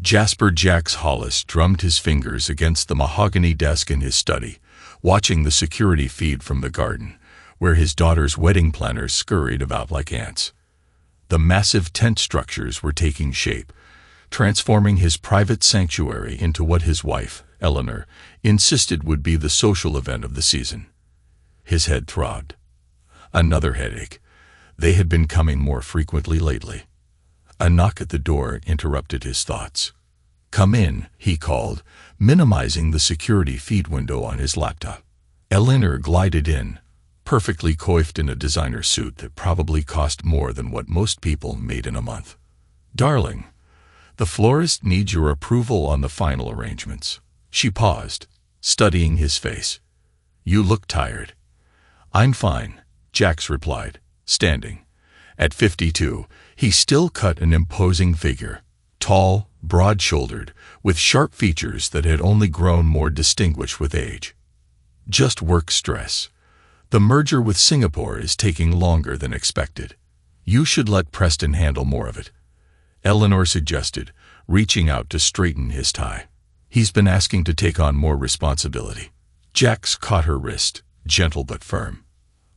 Jasper Jax Hollis drummed his fingers against the mahogany desk in his study, watching the security feed from the garden, where his daughter's wedding planners scurried about like ants. The massive tent structures were taking shape, transforming his private sanctuary into what his wife, Eleanor, insisted would be the social event of the season. His head throbbed. Another headache. They had been coming more frequently lately. A knock at the door interrupted his thoughts. "Come in," he called, minimizing the security feed window on his laptop. Eleanor glided in, perfectly coiffed in a designer suit that probably cost more than what most people made in a month. "Darling, the florist needs your approval on the final arrangements." She paused, studying his face. "You look tired." "I'm fine," Jax replied, standing. At 52, he still cut an imposing figure, tall, broad-shouldered, with sharp features that had only grown more distinguished with age. "Just work stress. The merger with Singapore is taking longer than expected. You should let Preston handle more of it," Eleanor suggested, reaching out to straighten his tie. "He's been asking to take on more responsibility." Jax caught her wrist, gentle but firm.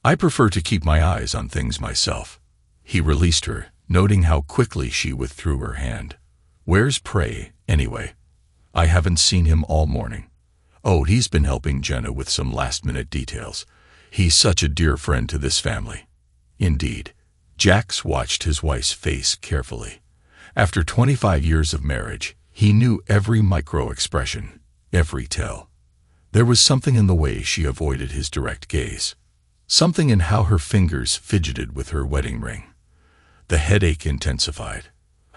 "I prefer to keep my eyes on things myself." He released her, noting how quickly she withdrew her hand. "Where's Prey, anyway? I haven't seen him all morning." "Oh, he's been helping Jenna with some last-minute details. He's such a dear friend to this family." "Indeed." Jax watched his wife's face carefully. After 25 years of marriage, he knew every micro-expression, every tell. There was something in the way she avoided his direct gaze. Something in how her fingers fidgeted with her wedding ring. The headache intensified.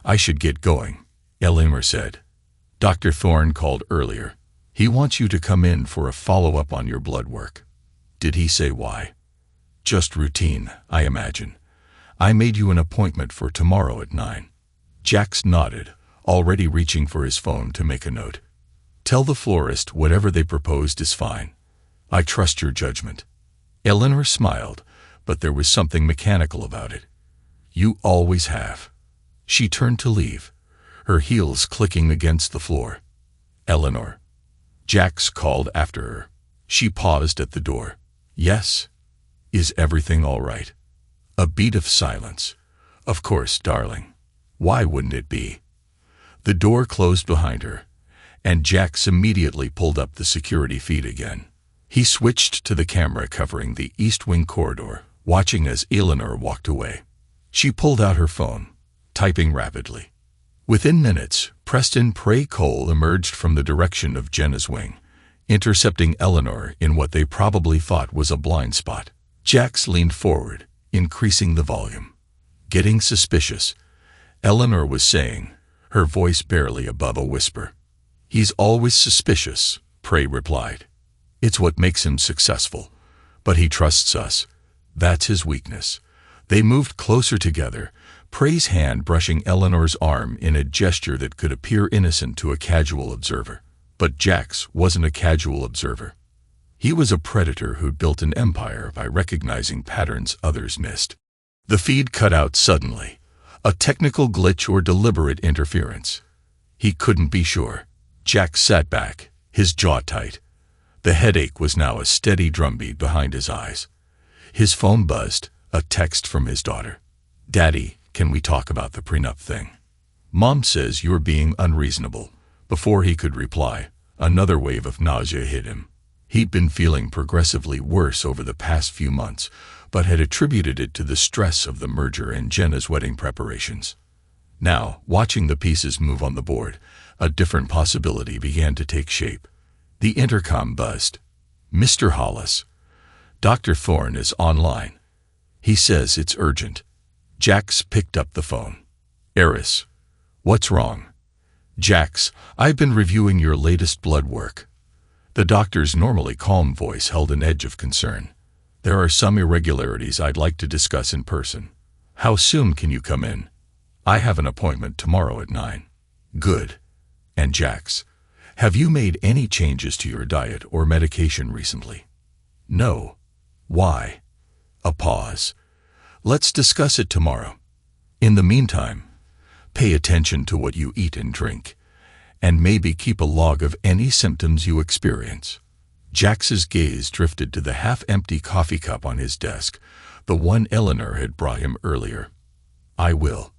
"I should get going," Eleanor said. "Dr. Thorne called earlier. He wants you to come in for a follow-up on your blood work." "Did he say why?" "Just routine, I imagine. I made you an appointment for tomorrow at 9. Jax nodded, already reaching for his phone to make a note. "Tell the florist whatever they proposed is fine. I trust your judgment." Eleanor smiled, but there was something mechanical about it. "You always have." She turned to leave, her heels clicking against the floor. "Eleanor." Jax called after her. She paused at the door. "Yes? Is everything all right?" A beat of silence. "Of course, darling. Why wouldn't it be?" The door closed behind her, and Jax immediately pulled up the security feed again. He switched to the camera covering the East Wing corridor, watching as Eleanor walked away. She pulled out her phone, typing rapidly. Within minutes, Preston Prey Cole emerged from the direction of Jenna's wing, intercepting Eleanor in what they probably thought was a blind spot. Jax leaned forward, increasing the volume. "Getting suspicious," Eleanor was saying, her voice barely above a whisper. "He's always suspicious," Prey replied. "It's what makes him successful. But he trusts us. That's his weakness." They moved closer together, Prey's hand brushing Eleanor's arm in a gesture that could appear innocent to a casual observer. But Jax wasn't a casual observer. He was a predator who'd built an empire by recognizing patterns others missed. The feed cut out suddenly, a technical glitch or deliberate interference. He couldn't be sure. Jax sat back, his jaw tight. The headache was now a steady drumbeat behind his eyes. His phone buzzed, a text from his daughter. "Daddy, can we talk about the prenup thing? Mom says you're being unreasonable." Before he could reply, another wave of nausea hit him. He'd been feeling progressively worse over the past few months, but had attributed it to the stress of the merger and Jenna's wedding preparations. Now, watching the pieces move on the board, a different possibility began to take shape. The intercom buzzed. "Mr. Hollis, Dr. Thorne is online. He says it's urgent." Jax picked up the phone. "Eris, what's wrong?" "Jax, I've been reviewing your latest blood work." The doctor's normally calm voice held an edge of concern. "There are some irregularities I'd like to discuss in person. How soon can you come in?" "I have an appointment tomorrow at 9. "Good. And Jax, have you made any changes to your diet or medication recently?" "No." "Why?" A pause. "Let's discuss it tomorrow. In the meantime, pay attention to what you eat and drink, and maybe keep a log of any symptoms you experience. Jax's gaze drifted to the half-empty coffee cup on his desk, the one Eleanor had brought him earlier. "I will.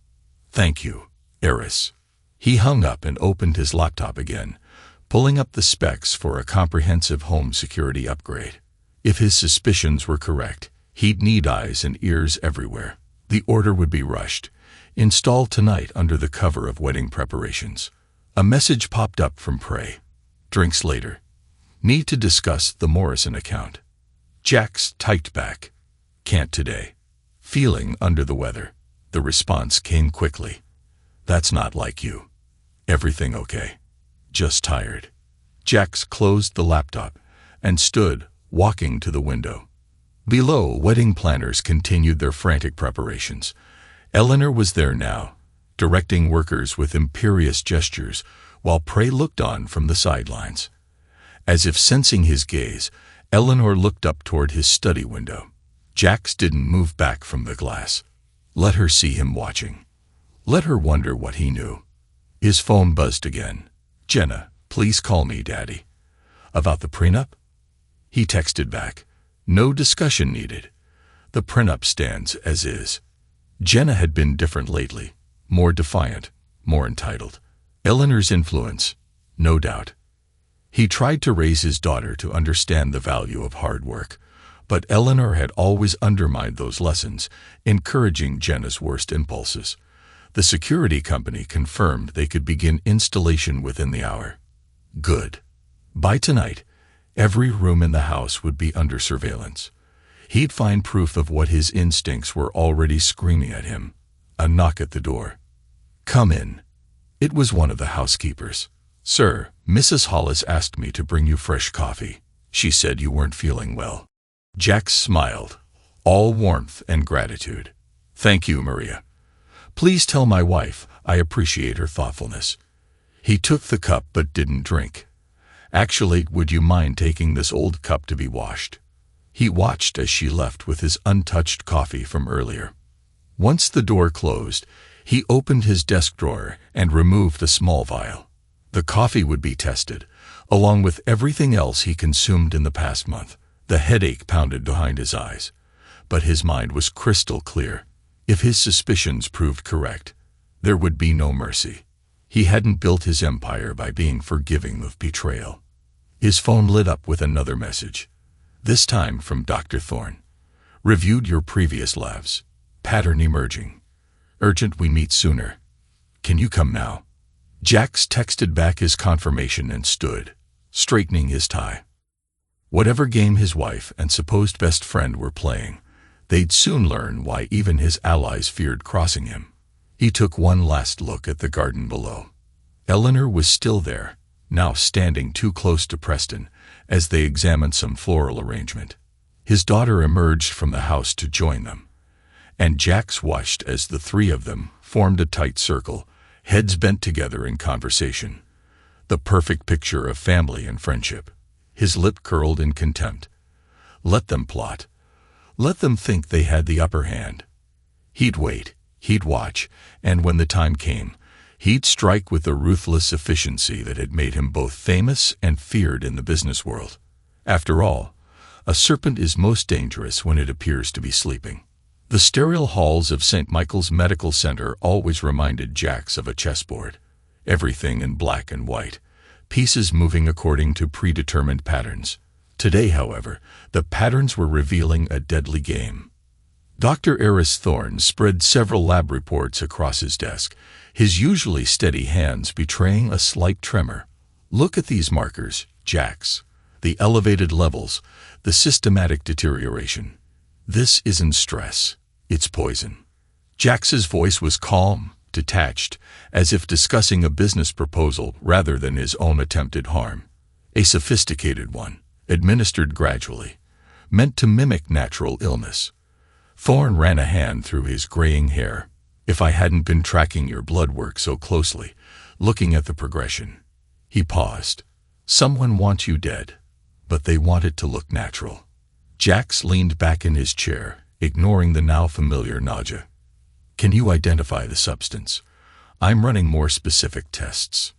Thank you, Eris." He hung up and opened his laptop again, pulling up the specs for a comprehensive home security upgrade. If his suspicions were correct, he'd need eyes and ears everywhere. The order would be rushed, installed tonight under the cover of wedding preparations. A message popped up from Prey. "Drinks later. Need to discuss the Morrison account." Jax typed back, "Can't today. Feeling under the weather." The response came quickly. "That's not like you. Everything okay? Just tired." Jax closed the laptop and stood, walking to the window. Below, wedding planners continued their frantic preparations. Eleanor was there now, directing workers with imperious gestures, while Prey looked on from the sidelines. As if sensing his gaze, Eleanor looked up toward his study window. Jax didn't move back from the glass. Let her see him watching. Let her wonder what he knew. His phone buzzed again. "Jenna, please call me, Daddy." "About the prenup?" He texted back. "No discussion needed. The prenup stands as is." Jenna had been different lately, more defiant, more entitled. Eleanor's influence, no doubt. He tried to raise his daughter to understand the value of hard work, but Eleanor had always undermined those lessons, encouraging Jenna's worst impulses. The security company confirmed they could begin installation within the hour. Good. By tonight, every room in the house would be under surveillance. He'd find proof of what his instincts were already screaming at him. A knock at the door. "Come in." It was one of the housekeepers. "Sir, Mrs. Hollis asked me to bring you fresh coffee. She said you weren't feeling well." Jax smiled, all warmth and gratitude. "Thank you, Maria. Please tell my wife I appreciate her thoughtfulness." He took the cup but didn't drink. "Actually, would you mind taking this old cup to be washed?" He watched as she left with his untouched coffee from earlier. Once the door closed, he opened his desk drawer and removed a small vial. The coffee would be tested, along with everything else he consumed in the past month. The headache pounded behind his eyes, but his mind was crystal clear. If his suspicions proved correct, there would be no mercy. He hadn't built his empire by being forgiving of betrayal. His phone lit up with another message, this time from Dr. Thorne. "Reviewed your previous labs. Pattern emerging. Urgent, we meet sooner. Can you come now?" Jax texted back his confirmation and stood, straightening his tie. Whatever game his wife and supposed best friend were playing, they'd soon learn why even his allies feared crossing him. He took one last look at the garden below. Eleanor was still there, now standing too close to Preston as they examined some floral arrangement. His daughter emerged from the house to join them, and Jax watched as the three of them formed a tight circle, heads bent together in conversation. The perfect picture of family and friendship. His lip curled in contempt. Let them plot. Let them think they had the upper hand. He'd wait, he'd watch, and when the time came, he'd strike with the ruthless efficiency that had made him both famous and feared in the business world. After all, a serpent is most dangerous when it appears to be sleeping. The sterile halls of St. Michael's Medical Center always reminded Jax of a chessboard. Everything in black and white, pieces moving according to predetermined patterns. Today, however, the patterns were revealing a deadly game. Dr. Eris Thorne spread several lab reports across his desk, his usually steady hands betraying a slight tremor. "Look at these markers, Jax. The elevated levels, the systematic deterioration. This isn't stress, it's poison." Jax's voice was calm, detached, as if discussing a business proposal rather than his own attempted harm. A sophisticated one, administered gradually, meant to mimic natural illness. Thorne ran a hand through his graying hair. "If I hadn't been tracking your blood work so closely, looking at the progression." He paused. "Someone wants you dead, but they want it to look natural." Jax leaned back in his chair, ignoring the now familiar nausea. "Can you identify the substance? I'm running more specific tests."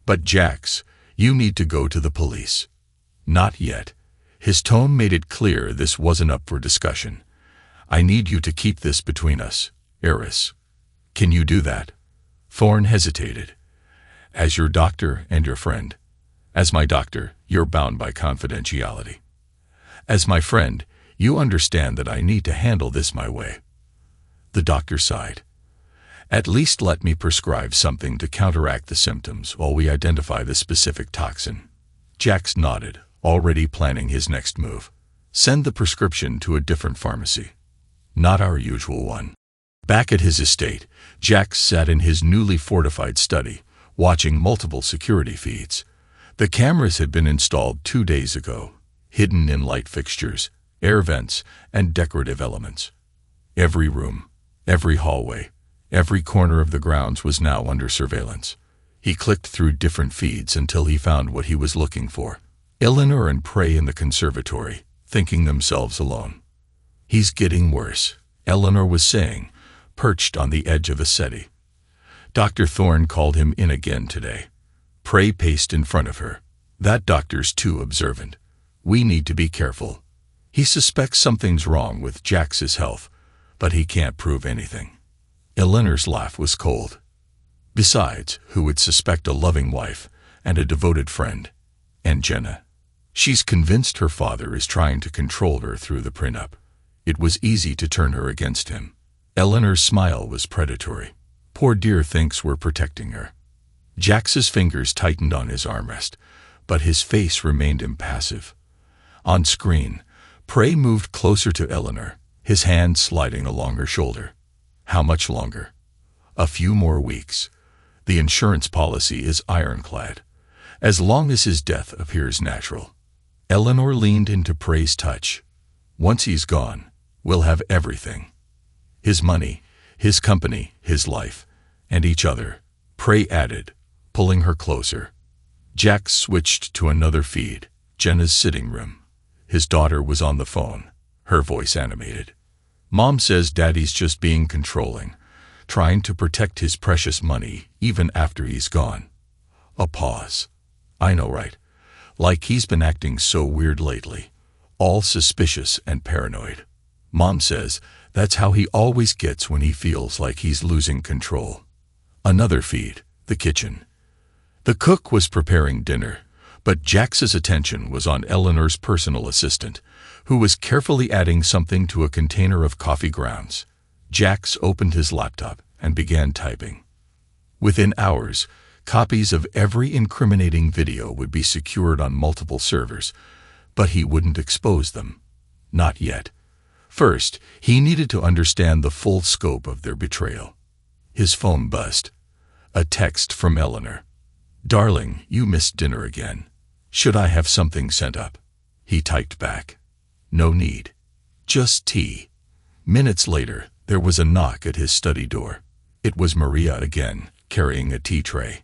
But Jax, you need to go to the police. Not yet. His tone made it clear this wasn't up for discussion. I need you to keep this between us, Eris. Can you do that? Thorne hesitated. As your doctor and your friend. As my doctor, you're bound by confidentiality. As my friend, you understand that I need to handle this my way. The doctor sighed. At least let me prescribe something to counteract the symptoms while we identify the specific toxin. Jax nodded, already planning his next move. Send the prescription to a different pharmacy. Not our usual one. Back at his estate, Jax sat in his newly fortified study, watching multiple security feeds. The cameras had been installed 2 days ago, hidden in light fixtures, air vents, and decorative elements. Every room, every hallway, every corner of the grounds was now under surveillance. He clicked through different feeds until he found what he was looking for. Eleanor and Prey in the conservatory, thinking themselves alone. He's getting worse, Eleanor was saying, perched on the edge of a settee. Dr. Thorne called him in again today. Prey paced in front of her. That doctor's too observant. We need to be careful. He suspects something's wrong with Jax's health, but he can't prove anything. Eleanor's laugh was cold. Besides, who would suspect a loving wife and a devoted friend? And Jenna. She's convinced her father is trying to control her through the prenup. It was easy to turn her against him. Eleanor's smile was predatory. Poor dear thinks we're protecting her. Jax's fingers tightened on his armrest, but his face remained impassive. On screen, Prey moved closer to Eleanor, his hand sliding along her shoulder. How much longer? A few more weeks. The insurance policy is ironclad. As long as his death appears natural. Eleanor leaned into Prey's touch. Once he's gone, we'll have everything. His money, his company, his life, and each other, Prey added, pulling her closer. Jax switched to another feed, Jenna's sitting room. His daughter was on the phone, her voice animated. Mom says Daddy's just being controlling, trying to protect his precious money even after he's gone. A pause. I know, right? Like he's been acting so weird lately, all suspicious and paranoid. Mom says that's how he always gets when he feels like he's losing control. Another feed, the kitchen. The cook was preparing dinner, but Jax's attention was on Eleanor's personal assistant, who was carefully adding something to a container of coffee grounds. Jax opened his laptop and began typing. Within hours, copies of every incriminating video would be secured on multiple servers, but he wouldn't expose them. Not yet. First, he needed to understand the full scope of their betrayal. His phone buzzed. A text from Eleanor. Darling, you missed dinner again. Should I have something sent up? He typed back. No need. Just tea. Minutes later, there was a knock at his study door. It was Maria again, carrying a tea tray.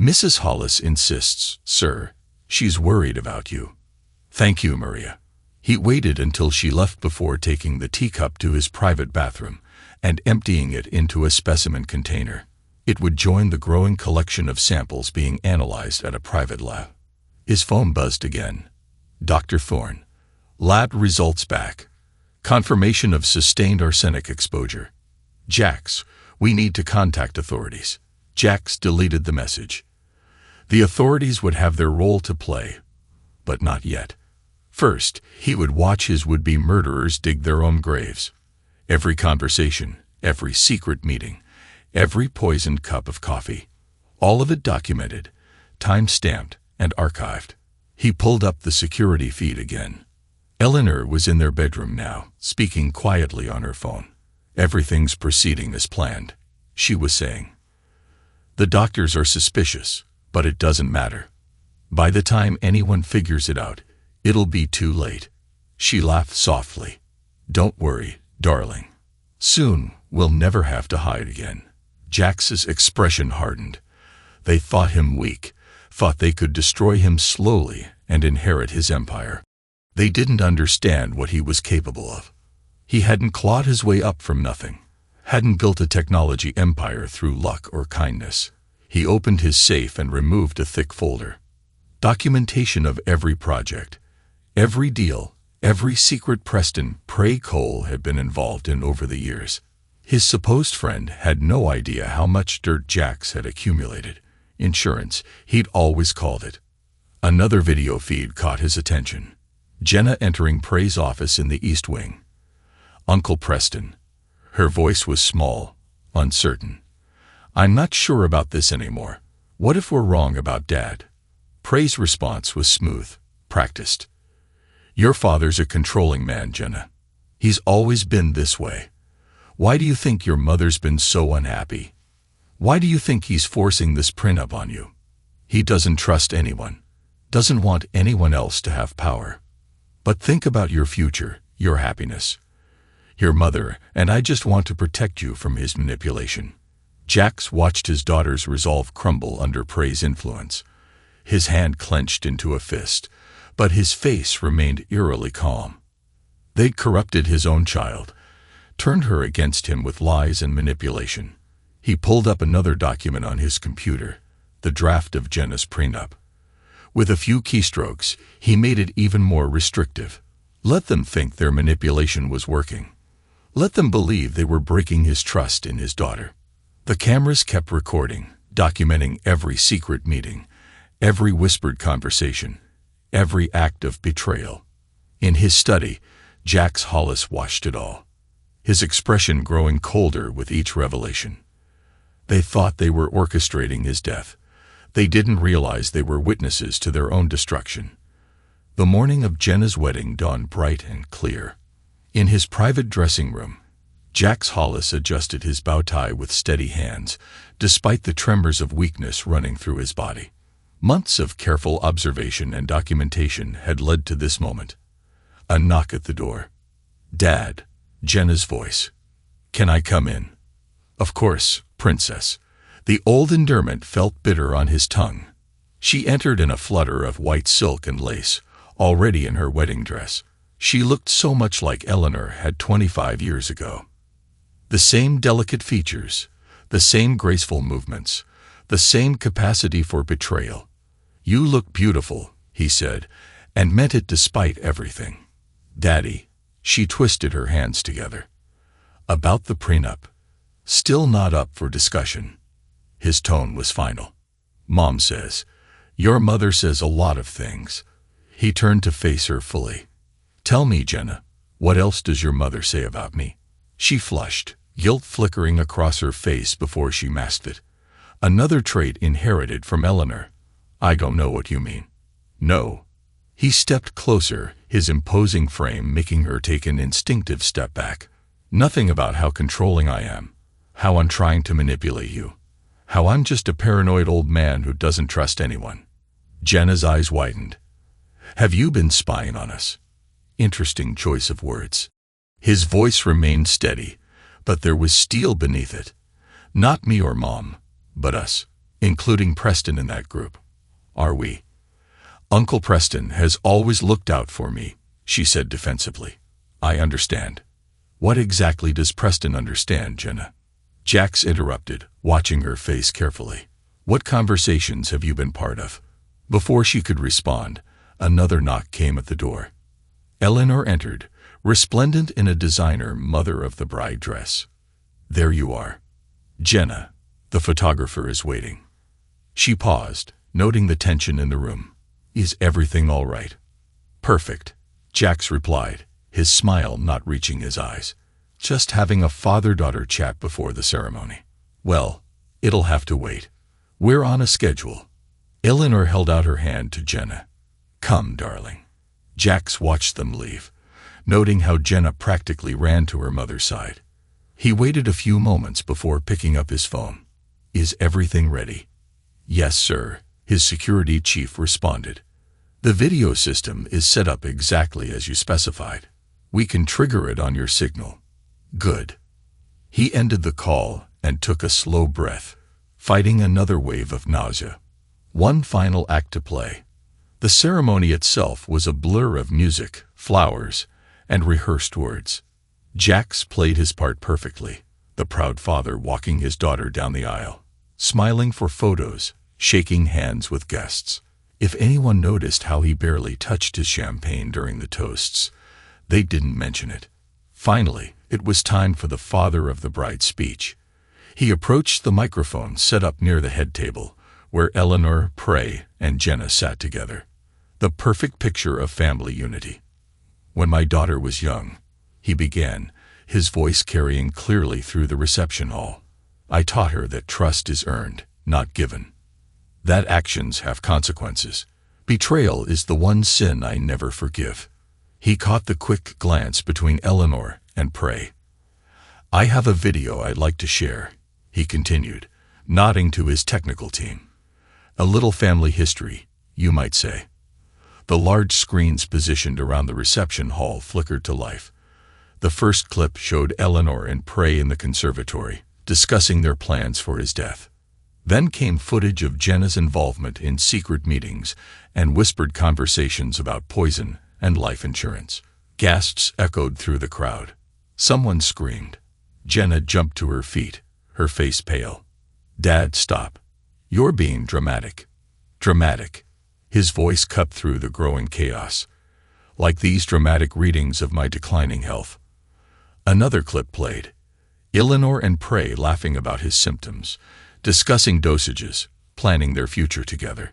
Mrs. Hollis insists, sir. She's worried about you. Thank you, Maria. He waited until she left before taking the teacup to his private bathroom and emptying it into a specimen container. It would join the growing collection of samples being analyzed at a private lab. His phone buzzed again. Dr. Thorne. Lab results back. Confirmation of sustained arsenic exposure. Jax, we need to contact authorities. Jax deleted the message. The authorities would have their role to play, but not yet. First, he would watch his would-be murderers dig their own graves. Every conversation, every secret meeting, every poisoned cup of coffee, all of it documented, time-stamped, and archived. He pulled up the security feed again. Eleanor was in their bedroom now, speaking quietly on her phone. Everything's proceeding as planned, she was saying. The doctors are suspicious, but it doesn't matter. By the time anyone figures it out, it'll be too late. She laughed softly. Don't worry, darling. Soon, we'll never have to hide again. Jax's expression hardened. They thought him weak, thought they could destroy him slowly and inherit his empire. They didn't understand what he was capable of. He hadn't clawed his way up from nothing, hadn't built a technology empire through luck or kindness. He opened his safe and removed a thick folder. Documentation of every project, every deal, every secret Preston Pray Cole had been involved in over the years. His supposed friend had no idea how much dirt Jax had accumulated. Insurance, he'd always called it. Another video feed caught his attention. Jenna entering Pray's office in the East Wing. "Uncle Preston." Her voice was small, uncertain. "I'm not sure about this anymore. What if we're wrong about Dad?" Pray's response was smooth, practiced. "Your father's a controlling man, Jenna. He's always been this way. Why do you think your mother's been so unhappy? Why do you think he's forcing this prenup on you? He doesn't trust anyone, doesn't want anyone else to have power. But think about your future, your happiness. Your mother and I just want to protect you from his manipulation." Jax watched his daughter's resolve crumble under Pray's influence. His hand clenched into a fist, but his face remained eerily calm. They'd corrupted his own child, turned her against him with lies and manipulation. He pulled up another document on his computer, the draft of Jenna's prenup. With a few keystrokes, he made it even more restrictive. Let them think their manipulation was working. Let them believe they were breaking his trust in his daughter. The cameras kept recording, documenting every secret meeting, every whispered conversation, every act of betrayal. In his study, Jax Hollis watched it all, his expression growing colder with each revelation. They thought they were orchestrating his death. They didn't realize they were witnesses to their own destruction. The morning of Jenna's wedding dawned bright and clear. In his private dressing room, Jax Hollis adjusted his bow tie with steady hands, despite the tremors of weakness running through his body. Months of careful observation and documentation had led to this moment. A knock at the door. "Dad," Jenna's voice. "Can I come in?" "Of course, Princess." The old endearment felt bitter on his tongue. She entered in a flutter of white silk and lace, already in her wedding dress. She looked so much like Eleanor had 25 years ago. The same delicate features, the same graceful movements, the same capacity for betrayal. "You look beautiful," he said, and meant it despite everything. "Daddy," she twisted her hands together. "About the prenup." Still not up for discussion. His tone was final. "Mom says, your mother says a lot of things." He turned to face her fully. "Tell me, Jenna, what else does your mother say about me?" She flushed, guilt flickering across her face before she masked it. Another trait inherited from Eleanor. "I don't know what you mean." "No." He stepped closer, his imposing frame making her take an instinctive step back. "Nothing about how controlling I am, how I'm trying to manipulate you, how I'm just a paranoid old man who doesn't trust anyone." Jenna's eyes widened. "Have you been spying on us?" Interesting choice of words. His voice remained steady, but there was steel beneath it. "Not me or Mom, but us, including Preston in that group." "Are we?" "Uncle Preston has always looked out for me," she said defensively. "I understand." "What exactly does Preston understand, Jenna?" Jax interrupted, watching her face carefully. "What conversations have you been part of?" Before she could respond, another knock came at the door. Eleanor entered, resplendent in a designer mother-of-the-bride dress. "There you are. Jenna, the photographer is waiting." She paused, noting the tension in the room. "Is everything all right?" "Perfect," Jax replied, his smile not reaching his eyes. "Just having a father-daughter chat before the ceremony." "Well, it'll have to wait. We're on a schedule." Eleanor held out her hand to Jenna. "Come, darling." Jax watched them leave, noting how Jenna practically ran to her mother's side. He waited a few moments before picking up his phone. "Is everything ready?" "Yes, sir," his security chief responded. "The video system is set up exactly as you specified. We can trigger it on your signal." "Good." He ended the call and took a slow breath, fighting another wave of nausea. One final act to play. The ceremony itself was a blur of music, flowers, and rehearsed words. Jax played his part perfectly, the proud father walking his daughter down the aisle. smiling for photos, shaking hands with guests. If anyone noticed how he barely touched his champagne during the toasts, they didn't mention it. Finally, it was time for the father of the bride's speech. He approached the microphone set up near the head table, where Eleanor, Prey, and Jenna sat together. The perfect picture of family unity. "When my daughter was young," he began, his voice carrying clearly through the reception hall, "I taught her that trust is earned, not given. That actions have consequences. Betrayal is the one sin I never forgive." He caught the quick glance between Eleanor and Prey. "I have a video I'd like to share," he continued, nodding to his technical team. "A little family history, you might say." The large screens positioned around the reception hall flickered to life. The first clip showed Eleanor and Prey in the conservatory, discussing their plans for his death. Then came footage of Jenna's involvement in secret meetings and whispered conversations about poison and life insurance. Gasps echoed through the crowd. Someone screamed. Jenna jumped to her feet, her face pale. "Dad, stop. You're being dramatic." Dramatic. His voice cut through the growing chaos. "Like these dramatic readings of my declining health." Another clip played. Eleanor and Prey laughing about his symptoms, discussing dosages, planning their future together.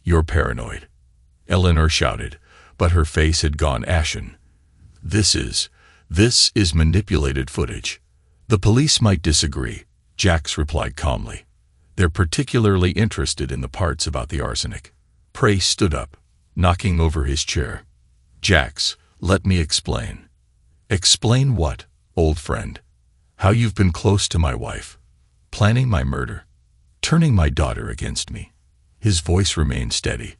"You're paranoid," Eleanor shouted, but her face had gone ashen. This is manipulated footage." "The police might disagree," Jax replied calmly. "They're particularly interested in the parts about the arsenic." Prey stood up, knocking over his chair. "Jax, let me explain." "Explain what, old friend?" "How you've been close to my wife, planning my murder, turning my daughter against me." His voice remained steady,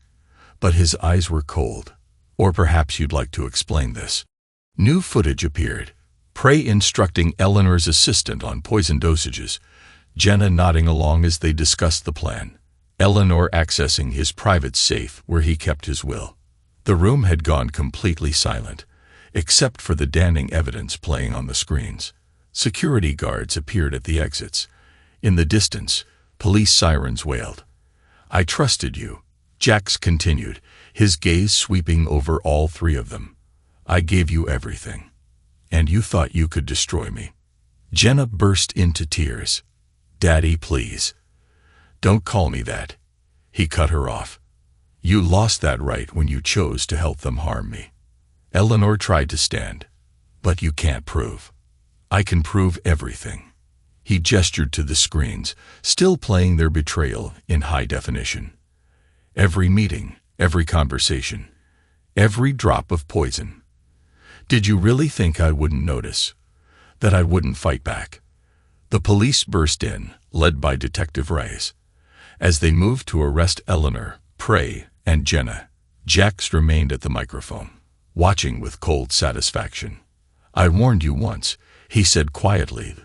but his eyes were cold. "Or perhaps you'd like to explain this." New footage appeared. Prey instructing Eleanor's assistant on poison dosages, Jenna nodding along as they discussed the plan, Eleanor accessing his private safe where he kept his will. The room had gone completely silent, except for the damning evidence playing on the screens. Security guards appeared at the exits. In the distance, police sirens wailed. "I trusted you," Jax continued, his gaze sweeping over all three of them. "I gave you everything. And you thought you could destroy me." Jenna burst into tears. "Daddy, please. Don't call me that." He cut her off. "You lost that right when you chose to help them harm me." Eleanor tried to stand. "But you can't prove." "I can prove everything." He gestured to the screens, still playing their betrayal in high definition. "Every meeting, every conversation, every drop of poison. Did you really think I wouldn't notice? That I wouldn't fight back?" The police burst in, led by Detective Reyes. As they moved to arrest Eleanor, Prey, and Jenna, Jax remained at the microphone, watching with cold satisfaction. "I warned you once," he said quietly,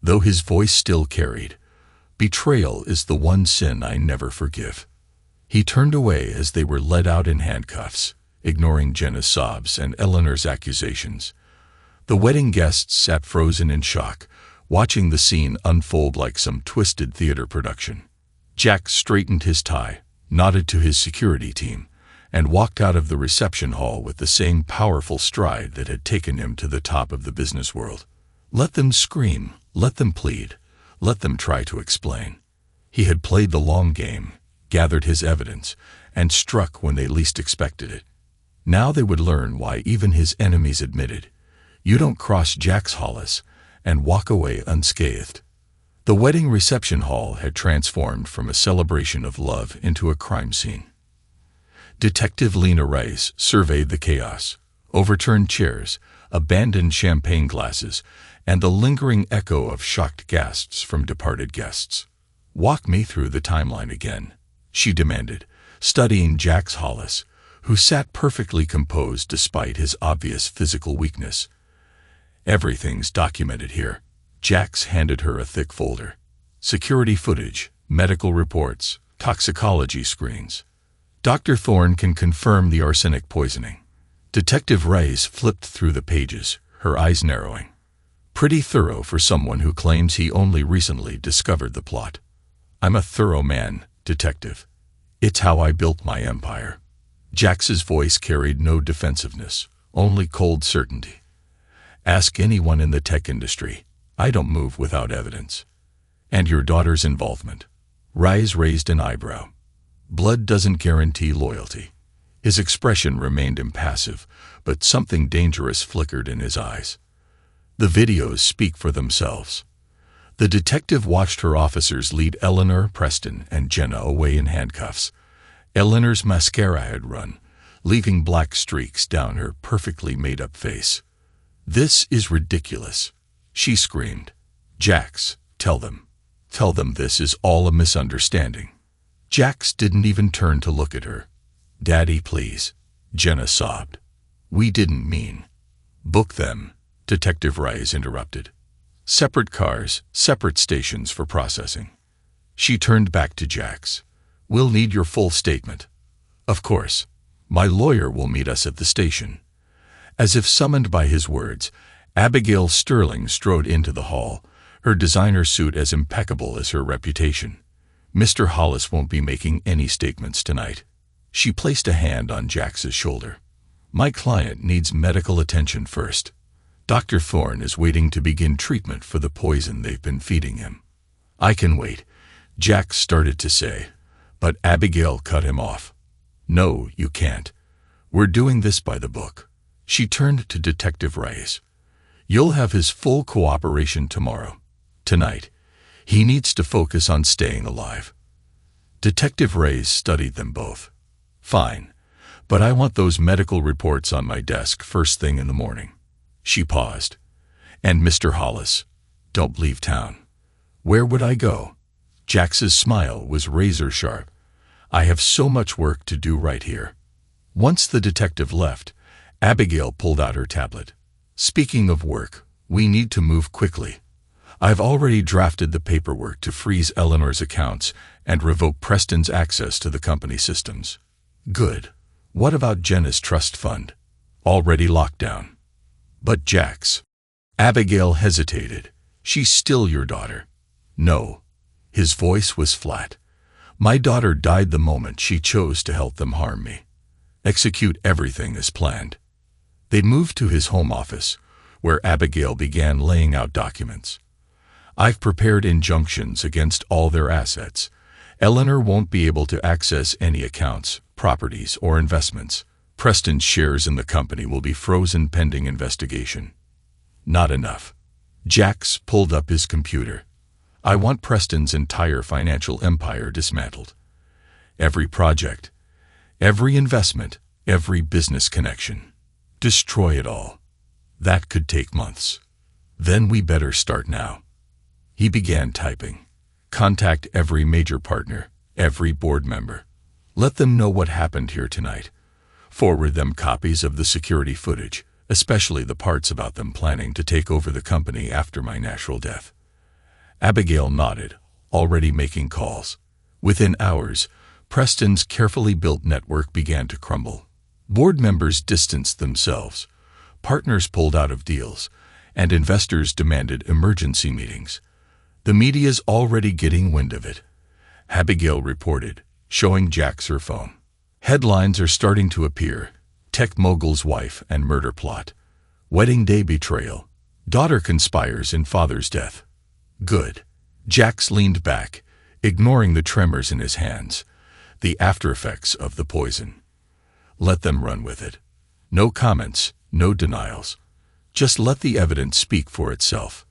though his voice still carried. "Betrayal is the one sin I never forgive." He turned away as they were led out in handcuffs, ignoring Jenna's sobs and Eleanor's accusations. The wedding guests sat frozen in shock, watching the scene unfold like some twisted theater production. Jax straightened his tie, nodded to his security team, and walked out of the reception hall with the same powerful stride that had taken him to the top of the business world. Let them scream, let them plead, let them try to explain. He had played the long game, gathered his evidence, and struck when they least expected it. Now they would learn why even his enemies admitted, "You don't cross Jax Hollis," and walk away unscathed. The wedding reception hall had transformed from a celebration of love into a crime scene. Detective Lena Reyes surveyed the chaos, overturned chairs, abandoned champagne glasses, and the lingering echo of shocked gasps from departed guests. "Walk me through the timeline again," she demanded, studying Jax Hollis, who sat perfectly composed despite his obvious physical weakness. "Everything's documented here." Jax handed her a thick folder. "Security footage, medical reports, toxicology screens. Dr. Thorne can confirm the arsenic poisoning." Detective Reyes flipped through the pages, her eyes narrowing. Pretty thorough for someone who claims he only recently discovered the plot. I'm a thorough man, detective. It's how I built my empire. Jax's voice carried no defensiveness, only cold certainty. Ask anyone in the tech industry. I don't move without evidence. And your daughter's involvement. Rise raised an eyebrow. Blood doesn't guarantee loyalty. His expression remained impassive, but something dangerous flickered in his eyes. The videos speak for themselves. The detective watched her officers lead Eleanor, Preston, and Jenna away in handcuffs. Eleanor's mascara had run, leaving black streaks down her perfectly made-up face. "This is ridiculous," she screamed. "Jax, tell them. Tell them this is all a misunderstanding." Jax didn't even turn to look at her. "Daddy, please," Jenna sobbed. "We didn't mean." "Book them," Detective Rice interrupted. "Separate cars, separate stations for processing." She turned back to Jax. "We'll need your full statement." "Of course. My lawyer will meet us at the station." As if summoned by his words, Abigail Sterling strode into the hall, her designer suit as impeccable as her reputation. "Mr. Hollis won't be making any statements tonight." She placed a hand on Jax's shoulder. "My client needs medical attention first. Dr. Thorne is waiting to begin treatment for the poison they've been feeding him." "I can wait," Jax started to say, but Abigail cut him off. "No, you can't. We're doing this by the book." She turned to Detective Rice. "You'll have his full cooperation tomorrow. Tonight, he needs to focus on staying alive." Detective Rice studied them both. "Fine, but I want those medical reports on my desk first thing in the morning." She paused. "And Mr. Hollis, don't leave town." "Where would I go?" Jax's smile was razor sharp. "I have so much work to do right here." Once the detective left, Abigail pulled out her tablet. "Speaking of work, we need to move quickly. I've already drafted the paperwork to freeze Eleanor's accounts and revoke Preston's access to the company systems." "Good. What about Jenna's trust fund?" "Already locked down." "But Jax." Abigail hesitated. "She's still your daughter." "No." His voice was flat. "My daughter died the moment she chose to help them harm me. Execute everything as planned." They moved to his home office, where Abigail began laying out documents. "I've prepared injunctions against all their assets. Eleanor won't be able to access any accounts, properties, or investments. Preston's shares in the company will be frozen pending investigation." "Not enough." Jax pulled up his computer. "I want Preston's entire financial empire dismantled. Every project, every investment, every business connection. Destroy it all. That could take months. Then we better start now." He began typing. "Contact every major partner, every board member. Let them know what happened here tonight. Forward them copies of the security footage, especially the parts about them planning to take over the company after my natural death." Abigail nodded, already making calls. Within hours, Preston's carefully built network began to crumble. Board members distanced themselves, partners pulled out of deals, and investors demanded emergency meetings. "The media's already getting wind of it," Abigail reported, showing Jax her phone. "Headlines are starting to appear. Tech mogul's wife and murder plot. Wedding day betrayal. Daughter conspires in father's death." "Good." Jax leaned back, ignoring the tremors in his hands, the aftereffects of the poison. "Let them run with it. No comments, no denials. Just let the evidence speak for itself."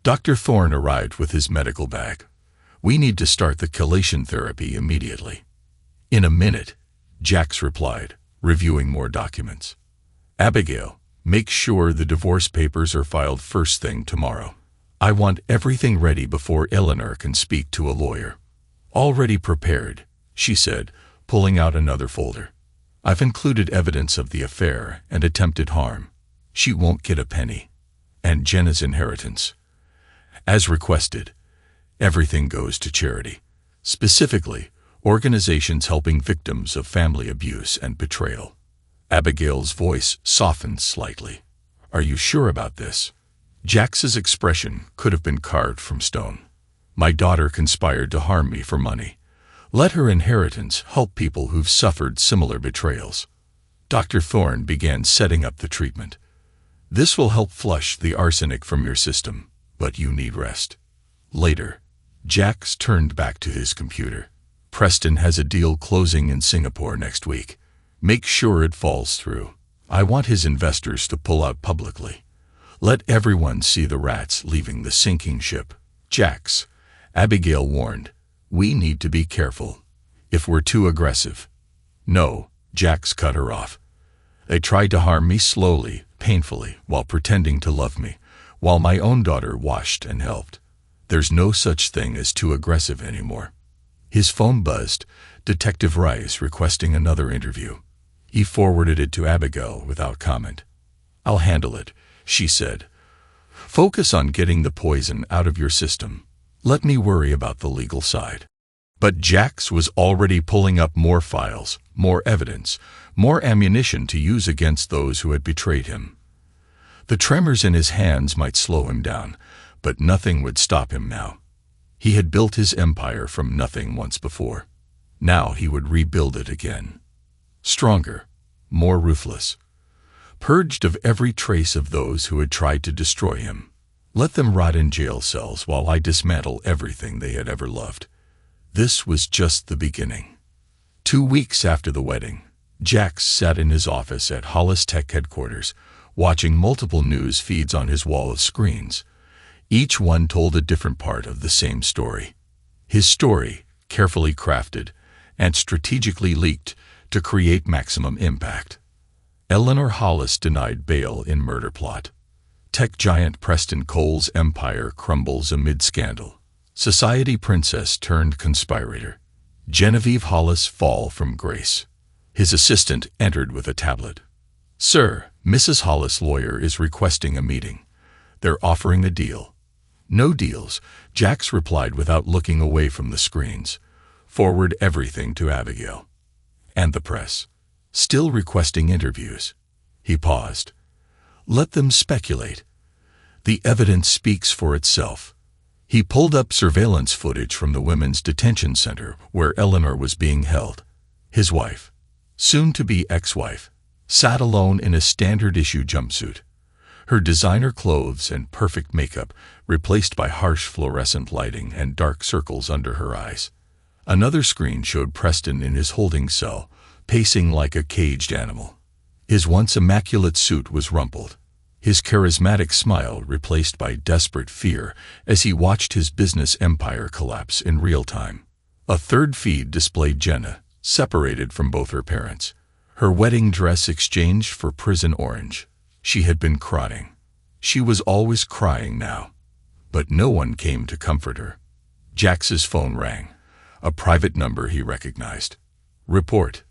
Dr. Thorne arrived with his medical bag. "We need to start the chelation therapy immediately." "In a minute," Jax replied, reviewing more documents. "Abigail, make sure the divorce papers are filed first thing tomorrow. I want everything ready before Eleanor can speak to a lawyer." "Already prepared," she said, pulling out another folder. "I've included evidence of the affair and attempted harm. She won't get a penny. And Jenna's inheritance. As requested, everything goes to charity. Specifically, organizations helping victims of family abuse and betrayal." Abigail's voice softened slightly. "Are you sure about this?" Jax's expression could have been carved from stone. My daughter conspired to harm me for money. Let her inheritance help people who've suffered similar betrayals. Dr. Thorne began setting up the treatment. This will help flush the arsenic from your system, but you need rest. Later, Jax turned back to his computer. Preston has a deal closing in Singapore next week. Make sure it falls through. I want his investors to pull out publicly. Let everyone see the rats leaving the sinking ship. Jax, Abigail warned, we need to be careful. If we're too aggressive. No, Jax cut her off. They tried to harm me slowly, painfully, while pretending to love me, while my own daughter watched and helped. There's no such thing as too aggressive anymore. His phone buzzed, Detective Rice requesting another interview. He forwarded it to Abigail without comment. I'll handle it, she said. Focus on getting the poison out of your system. Let me worry about the legal side. But Jax was already pulling up more files, more evidence, more ammunition to use against those who had betrayed him. The tremors in his hands might slow him down, but nothing would stop him now. He had built his empire from nothing once before. Now he would rebuild it again. Stronger, more ruthless, purged of every trace of those who had tried to destroy him. Let them rot in jail cells while I dismantle everything they had ever loved. This was just the beginning. 2 weeks after the wedding, Jax sat in his office at Hollis Tech headquarters, watching multiple news feeds on his wall of screens. Each one told a different part of the same story. His story, carefully crafted and strategically leaked to create maximum impact. Eleanor Hollis denied bail in murder plot. Tech giant Preston Cole's empire crumbles amid scandal. Society princess turned conspirator. Genevieve Hollis fall from grace. His assistant entered with a tablet. Sir, Mrs. Hollis' lawyer is requesting a meeting. They're offering a deal. No deals, Jax replied without looking away from the screens. Forward everything to Abigail. And the press. Still requesting interviews. He paused. Let them speculate. The evidence speaks for itself. He pulled up surveillance footage from the women's detention center where Eleanor was being held. His wife, soon-to-be ex-wife, sat alone in a standard-issue jumpsuit. Her designer clothes and perfect makeup replaced by harsh fluorescent lighting and dark circles under her eyes. Another screen showed Preston in his holding cell, pacing like a caged animal. His once immaculate suit was rumpled, his charismatic smile replaced by desperate fear as he watched his business empire collapse in real time. A third feed displayed Jenna, separated from both her parents, her wedding dress exchanged for prison orange. She had been crying. She was always crying now. But no one came to comfort her. Jax's phone rang, a private number he recognized. Report.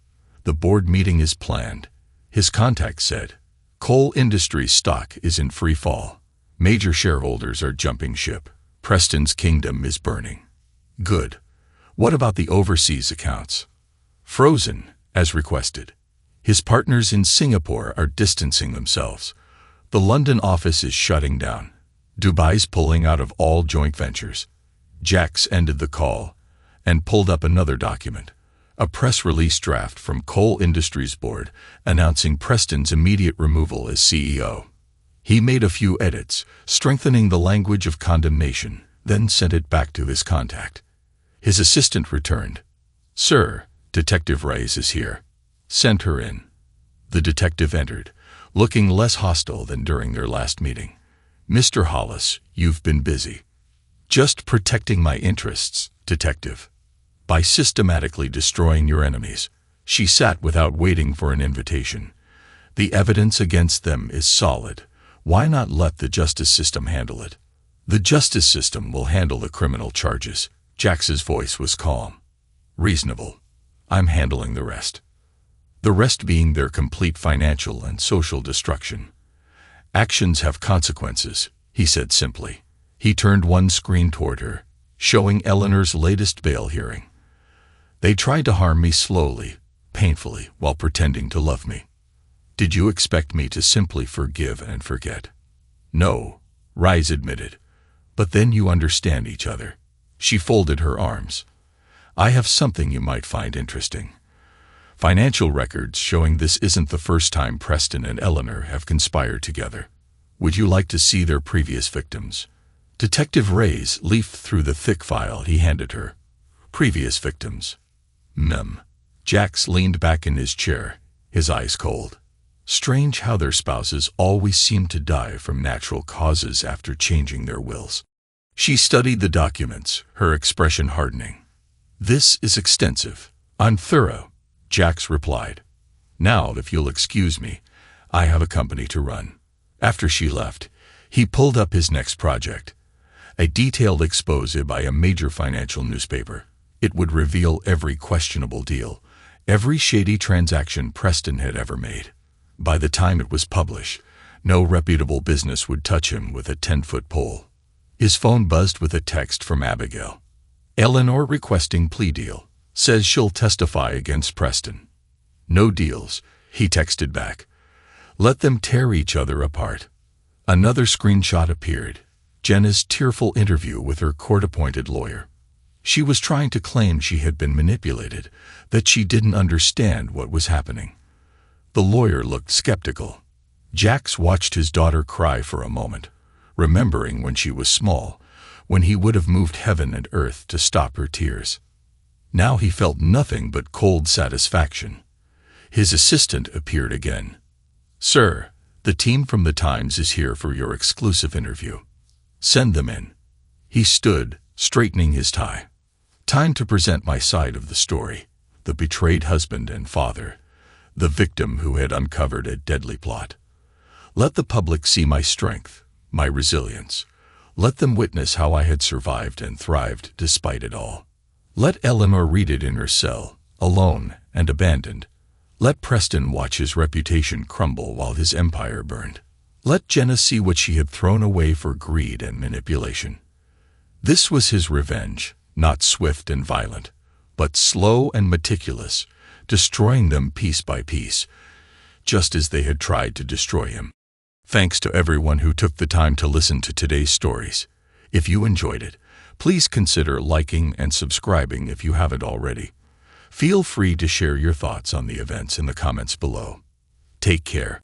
The board meeting is planned. His contact said, Coal Industries stock is in free fall. Major shareholders are jumping ship. Preston's kingdom is burning. Good. What about the overseas accounts? Frozen, as requested. His partners in Singapore are distancing themselves. The London office is shutting down. Dubai's pulling out of all joint ventures. Jax ended the call and pulled up another document. A press release draft from Coal Industries Board announcing Preston's immediate removal as CEO. He made a few edits, strengthening the language of condemnation, then sent it back to his contact. His assistant returned. Sir, Detective Rice is here. Send her in. The detective entered, looking less hostile than during their last meeting. Mr. Hollis, you've been busy. Just protecting my interests, detective. By systematically destroying your enemies. She sat without waiting for an invitation. The evidence against them is solid. Why not let the justice system handle it? The justice system will handle the criminal charges. Jax's voice was calm. Reasonable. I'm handling the rest. The rest being their complete financial and social destruction. Actions have consequences, he said simply. He turned one screen toward her, showing Eleanor's latest bail hearing. They tried to harm me slowly, painfully, while pretending to love me. Did you expect me to simply forgive and forget? No, Rise admitted. But then you understand each other. She folded her arms. I have something you might find interesting. Financial records showing this isn't the first time Preston and Eleanor have conspired together. Would you like to see their previous victims? Detective Reyes leafed through the thick file he handed her. Previous victims. Jax leaned back in his chair, his eyes cold. Strange how their spouses always seem to die from natural causes after changing their wills. She studied the documents, her expression hardening. This is extensive. I'm thorough, Jax replied. Now, if you'll excuse me, I have a company to run. After she left, he pulled up his next project. A detailed expose by a major financial newspaper. It would reveal every questionable deal, every shady transaction Preston had ever made. By the time it was published, no reputable business would touch him with a 10-foot pole. His phone buzzed with a text from Abigail. Eleanor requesting plea deal. Says she'll testify against Preston. No deals, he texted back. Let them tear each other apart. Another screenshot appeared. Jenna's tearful interview with her court-appointed lawyer. She was trying to claim she had been manipulated, that she didn't understand what was happening. The lawyer looked skeptical. Jax watched his daughter cry for a moment, remembering when she was small, when he would have moved heaven and earth to stop her tears. Now he felt nothing but cold satisfaction. His assistant appeared again. Sir, the team from the Times is here for your exclusive interview. Send them in. He stood, straightening his tie. Time to present my side of the story. The betrayed husband and father. The victim who had uncovered a deadly plot. Let the public see my strength, my resilience. Let them witness how I had survived and thrived despite it all. Let Eleanor read it in her cell, alone and abandoned. Let Preston watch his reputation crumble while his empire burned. Let Jenna see what she had thrown away for greed and manipulation. This was his revenge, not swift and violent, but slow and meticulous, destroying them piece by piece, just as they had tried to destroy him. Thanks to everyone who took the time to listen to today's stories. If you enjoyed it, please consider liking and subscribing if you haven't already. Feel free to share your thoughts on the events in the comments below. Take care.